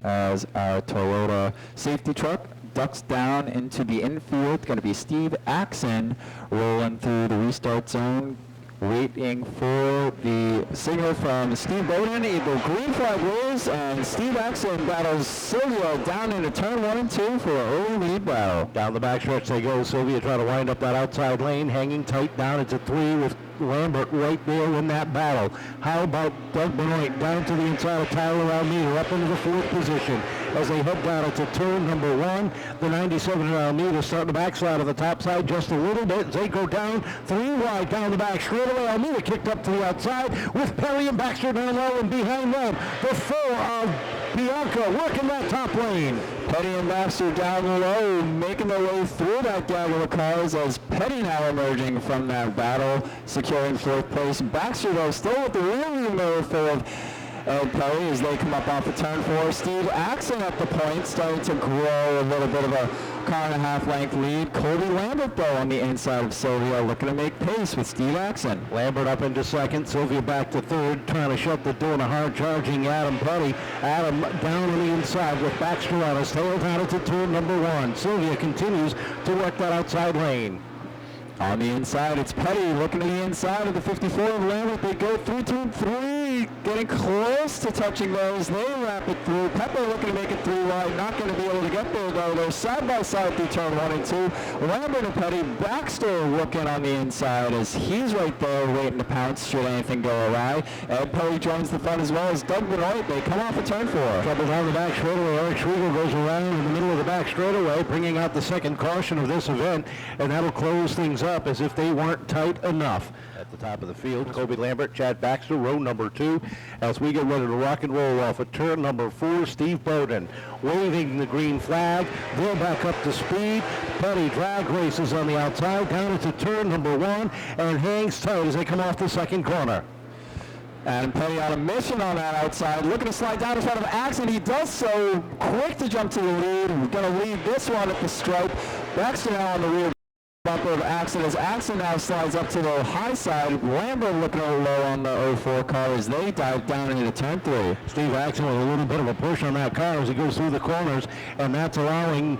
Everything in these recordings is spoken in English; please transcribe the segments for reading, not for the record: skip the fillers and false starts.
as our Toyota safety truck ducks down into the infield. Going to be Steve Axon rolling through the restart zone, waiting for the signal from Steve Bowden. The green flag rolls, and Steve Axon battles Sylvia down into turn 1 and 2 for an early lead battle. Down the backstretch they go. Sylvia trying to wind up that outside lane, hanging tight down into 3 with Lambert right there in that battle. How about Doug Benoit down to the inside of Tyler Almeida, up into the 4th position as they head down into turn number 1. The 97 in Almeida starting to backslide of the top side just a little bit as they go down 3 wide down the back straightaway. Almeida kicked up to the outside with Perry and Baxter down low, and behind them the 4 of Bianca working that top lane. Petty and Baxter down low, making their way through that gaggle of cars as Petty now emerging from that battle, securing 4th place. Baxter, though, still with the rearview mirror full of Ed Perry as they come up off of turn 4. Steve Axon at the point, starting to grow a little bit of a car and a half length lead. Colby Lambert, though, on the inside of Sylvia, looking to make pace with Steve Axon. Lambert up into 2nd, Sylvia back to 3rd, trying to shut the door to hard charging Adam Petty. Adam down on the inside with Baxter on his tail down into turn number 1. Sylvia continues to work that outside lane. On the inside, it's Petty looking to the inside of the 54 of Lambert. They go through turn 3, getting close to touching those. They wrap it through. Pepper looking to make it 3 wide. Not going to be able to get there, though. They're side by side through turn 1 and 2. Lambert and Petty. Baxter looking on the inside as he's right there waiting to pounce should anything go awry. Ed Perry joins the fun as well as Doug Benoit. They come off of turn 4. Trouble down the back straightaway. Eric Schwiegel goes around in the middle of the back straightaway, bringing out the 2nd caution of this event, and that'll close things up as if they weren't tight enough. At the top of the field, Colby Lambert, Chad Baxter, row number 2. As we get ready to rock and roll off of turn number 4, Steve Bowden waving the green flag. They're back up to speed. Petty drag races on the outside down into turn number 1 and hangs tight as they come off the 2nd corner. And Petty on a mission on that outside, looking to slide down in front of Axon. He does so, quick to jump to the lead. We're going to lead this one at the stripe. Baxter now on the rear bumper of Axon as Axon now slides up to the high side. Lambert looking a little low on the 04 car as they dive down into turn 3. Steve Axon with a little bit of a push on that car as he goes through the corners, and that's allowing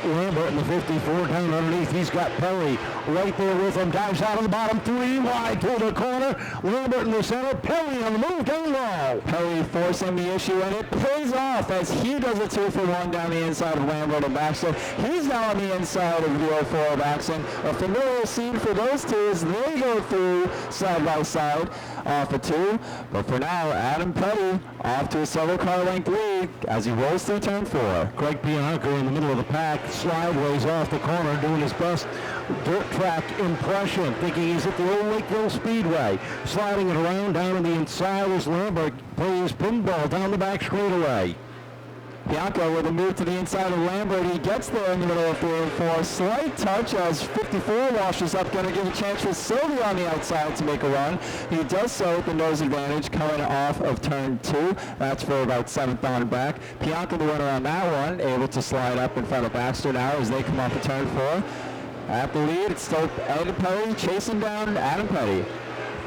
Lambert in the 54 down underneath. He's got Perry right there with him. Dives out of the bottom, 3 wide to the corner. Lambert in the center. Perry on the move down low. Perry forcing the issue, and it pays off as he does a 2-for-1 down the inside of Lambert and Baxter. He's now on the inside of the 04 of Axon. A familiar scene for those two as they go through side by side off of 2. But for now, Adam Petty off to a several car length lead as he rolls through turn 4. Craig Bianco in the middle of the pack, slideways off the corner, doing his best dirt track impression, thinking he's at the old Lakeville Speedway. Sliding it around down on the inside as Lambert plays pinball down the back straightaway. Bianco with a move to the inside of Lambert. He gets there in the middle of 3 and 4. Slight touch as 54 washes up. Going to give a chance for Sylvia on the outside to make a run. He does so with the nose advantage coming off of turn 2. That's for about 7th on back. Bianco the winner on that one. Able to slide up in front of Baxter now as they come off of turn 4. At the lead, it's still Ed Perry chasing down Adam Petty.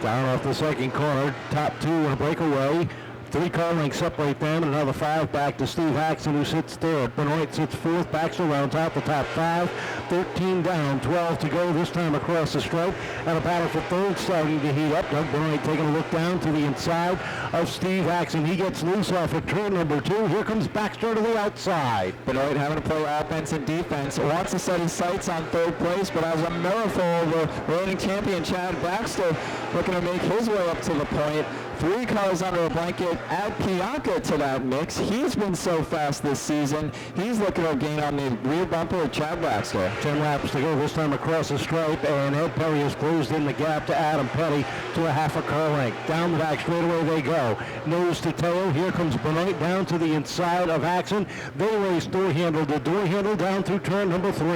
Down off the 2nd corner. Top 2 in a breakaway. 3 car lengths separate them, and another 5 back to Steve Axon, who sits 3rd. Benoit sits 4th. Baxter rounds out the top 5. 13 down, 12 to go this time across the stripe. And a battle for 3rd starting to heat up. Doug Benoit taking a look down to the inside of Steve Axon. He gets loose off of turn number 2. Here comes Baxter to the outside. Benoit having to play offense and defense. Wants to set his sights on 3rd place, but as a miracle, the reigning champion Chad Baxter looking to make his way up to the point. 3 cars under a blanket. Add Bianca to that mix. He's been so fast this season. He's looking to gain on the rear bumper of Chad Baxter. 10 laps to go this time across the stripe, and Ed Perry has closed in the gap to Adam Petty to a half a car length. Down the back straightaway they go. Nose to tail. Here comes Benoit down to the inside of Axon. They race door handle to door handle down through turn number 3.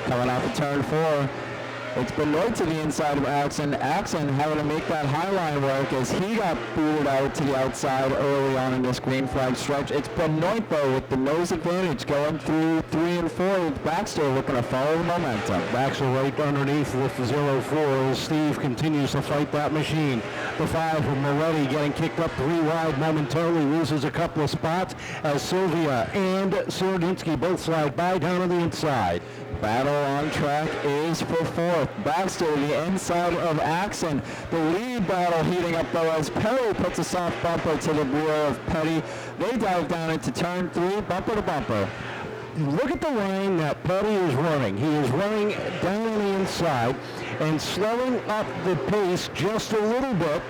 Coming off of turn 4. It's Benoit to the inside of Axon. Axon having to make that high line work as he got booted out to the outside early on in this green flag stretch. It's Benoit, though, with the nose advantage going through 3 and 4. With Baxter looking to follow the momentum. Baxter right underneath with the 0-4 as Steve continues to fight that machine. The 5 from Moretti getting kicked up 3 wide momentarily, loses a couple of spots as Sylvia and Sierodinsky both slide by down on the inside. Battle on track is for 4th. Baxter to the inside of Axon. The lead battle heating up though as Perry puts a soft bumper to the rear of Petty. They dive down into turn 3, bumper to bumper. Look at the line that Petty is running. He is running down on the inside and slowing up the pace just a little bit.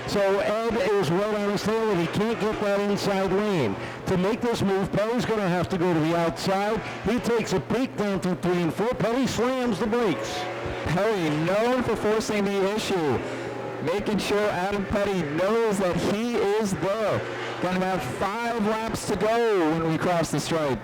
So Ed is right on his tail and he can't get that inside lane. To make this move, Petty's going to have to go to the outside. He takes a peek down through 3 and 4. Petty slams the brakes. Petty known for forcing the issue. Making sure Adam Petty knows that he is there. Going to have 5 laps to go when we cross the stripe.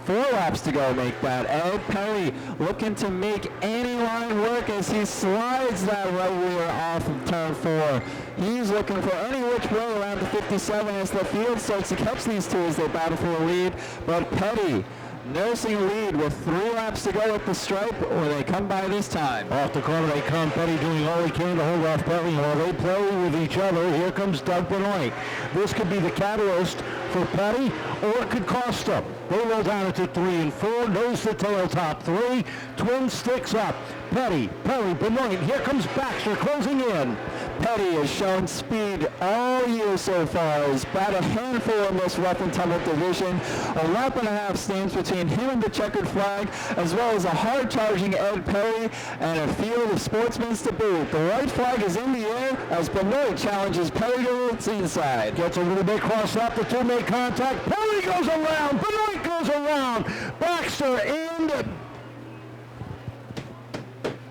4 laps to go make that. Ed Perry looking to make any line work as he slides that right rear off of turn 4. He's looking for any which way around the 57 as the field starts to catch these two as they battle for a lead. But Petty nursing a lead with 3 laps to go at the stripe where they come by this time. Off the corner they come, Petty doing all he can to hold off Petty while they play with each other. Here comes Doug Benoit. This could be the catalyst for Petty, or it could cost them. They roll down into 3 and 4, nose to tail top 3, twin sticks up. Petty, Perry, Benoit, here comes Baxter closing in. Petty has shown speed all year so far. He's about a handful in this rough and tumble division. A lap and a half stands between him and the checkered flag, as well as a hard-charging Ed Perry and a field of sportsmen to boot. The white flag is in the air as Benoit challenges Perry to its inside. Gets a little bit crossed up, the 2 make contact. Perry goes around, Benoit goes around. Baxter and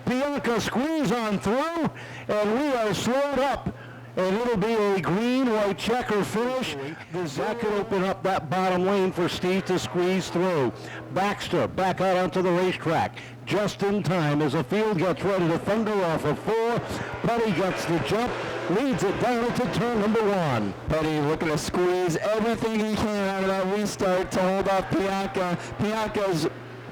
Bianca squeeze on through, and we are slowed up, and it'll be a green-white checker finish. That could open up that bottom lane for Steve to squeeze through. Baxter back out onto the racetrack just in time as the field gets ready to thunder off of 4. Petty gets the jump, leads it down into turn number 1. Petty looking to squeeze everything he can out of that restart to hold off Bianca. Bianca's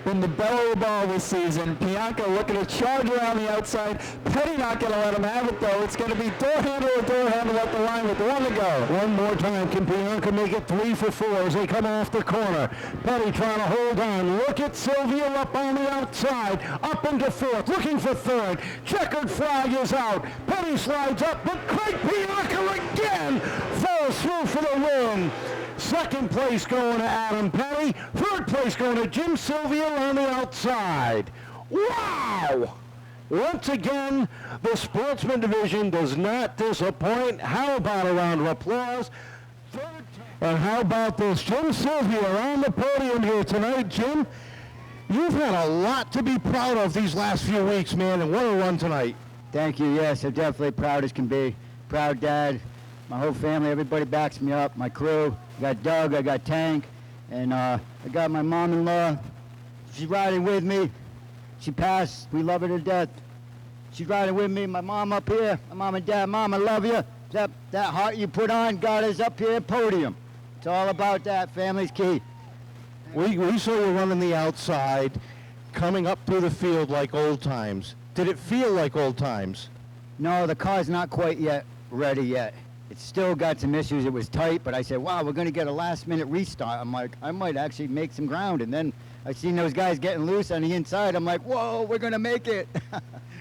been the belle of the ball this season. Bianca looking to charge around the outside. Petty not going to let him have it, though. It's going to be door handle at the line with 1 to go. One more time. Can Bianca make it 3 for 4 as they come off the corner? Petty trying to hold on. Look at Sylvia up on the outside. Up into 4th. Looking for 3rd. Checkered flag is out. Petty slides up, but Craig Bianca again falls through for the win. 2nd place going to Adam Petty. 3rd place going to Jim Sylvia on the outside. Wow! Once again, the Sportsman division does not disappoint. How about a round of applause? And how about this? Jim Sylvia on the podium here tonight. Jim, you've had a lot to be proud of these last few weeks, man, and what a run tonight. Thank you. Yes, I'm definitely proud as can be. Proud dad. My whole family, everybody backs me up. My crew. I got Doug, I got Tank, and I got my mom-in-law. She's riding with me. She passed. We love her to death. She's riding with me. My mom up here. My mom and dad. Mom, I love you. That heart you put on got us up here at podium. It's all about that. Family's key. We saw you running the outside, coming up through the field like old times. Did it feel like old times? No, the car's not quite ready yet. It's still got some issues. It was tight, but I said, wow, we're going to get a last-minute restart. I'm like, I might actually make some ground. And then I seen those guys getting loose on the inside. I'm like, whoa, we're going to make it.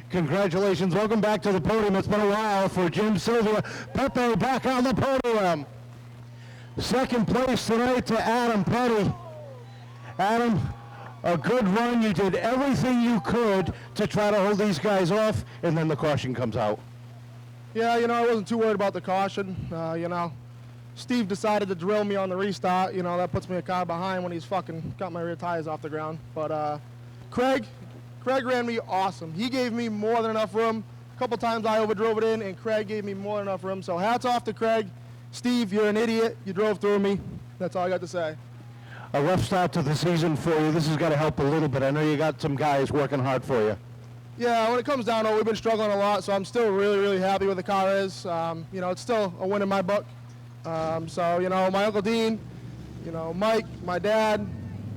Congratulations. Welcome back to the podium. It's been a while for Jim Sylvia. Pepe back on the podium. 2nd place tonight to Adam Petty. Adam, a good run. You did everything you could to try to hold these guys off, and then the caution comes out. Yeah, I wasn't too worried about the caution. Steve decided to drill me on the restart. That puts me a car behind when he's fucking got my rear tires off the ground. But Craig ran me awesome. He gave me more than enough room. A couple times I overdrove it in, and Craig gave me more than enough room. So hats off to Craig. Steve, you're an idiot. You drove through me. That's all I got to say. A rough start to the season for you. This has got to help a little bit. I know you got some guys working hard for you. Yeah, when it comes down to it, we've been struggling a lot, so I'm still really, really happy with the car is. You know, it's still a win in my book. So, you know, my Uncle Dean, you know, Mike, my dad,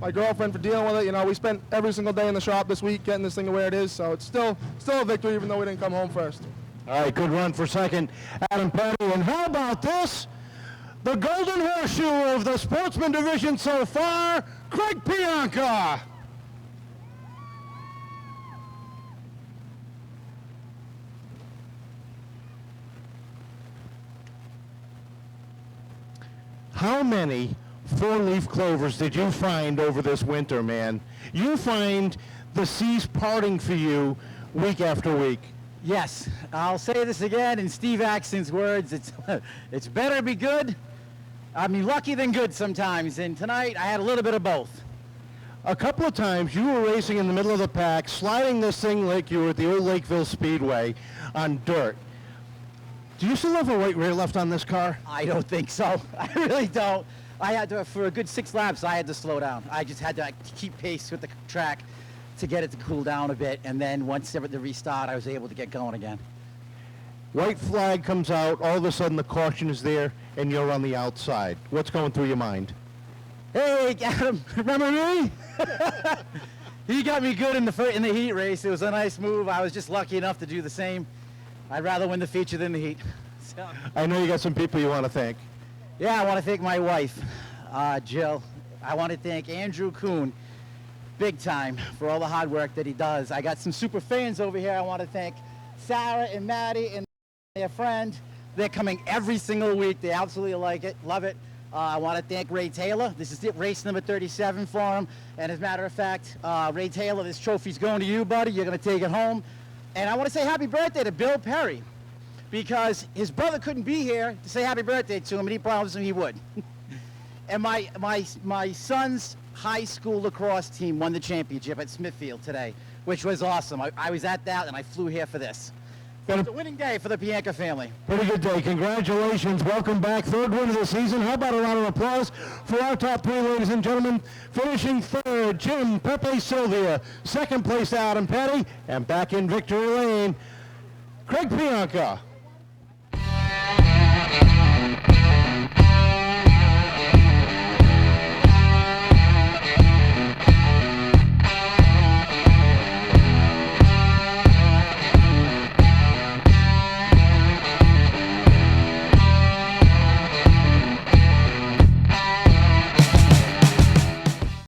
my girlfriend for dealing with it. You know, we spent every single day in the shop this week getting this thing to where it is, so it's still a victory even though we didn't come home first. All right, good run for second, Adam Petty. And how about this? The golden horseshoe of the Sportsman division so far, Craig Pianca. How many four-leaf clovers did you find over this winter, man? You find the seas parting for you week after week. Yes, I'll say this again in Steve Axton's words. It's better be good. I mean, lucky than good sometimes. And tonight I had a little bit of both. A couple of times you were racing in the middle of the pack, sliding this thing like you were at the old Lakeville Speedway on dirt. Do you still have a right rear left on this car? I don't think so. I really don't. I had to, for a good 6 laps, I had to slow down. I just had to keep pace with the track to get it to cool down a bit. And then once the restart, I was able to get going again. White flag comes out, all of a sudden the caution is there, and you're on the outside. What's going through your mind? Hey, Adam, remember me? He got me good in the heat race. It was a nice move. I was just lucky enough to do the same. I'd rather win the feature than the heat. So. I know you got some people you want to thank. Yeah, I want to thank my wife, Jill. I want to thank Andrew Kuhn, big time, for all the hard work that he does. I got some super fans over here. I want to thank Sarah and Maddie and their friend. They're coming every single week. They absolutely like it, love it. I want to thank Ray Taylor. This is race number 37 for him. And as a matter of fact, Ray Taylor, this trophy's going to you, buddy. You're going to take it home. And I want to say happy birthday to Bill Perry, because his brother couldn't be here to say happy birthday to him, and he promised him he would. And my son's high school lacrosse team won the championship at Smithfield today, which was awesome. I was at that, and I flew here for this. It's a winning day for the Pianca family. Pretty good day. Congratulations. Welcome back. Third win of the season. How about a round of applause for our top 3, ladies and gentlemen? Finishing third, Jim Pepe Sylvia. Second place, Adam Petty. And back in victory lane, Craig Pianca.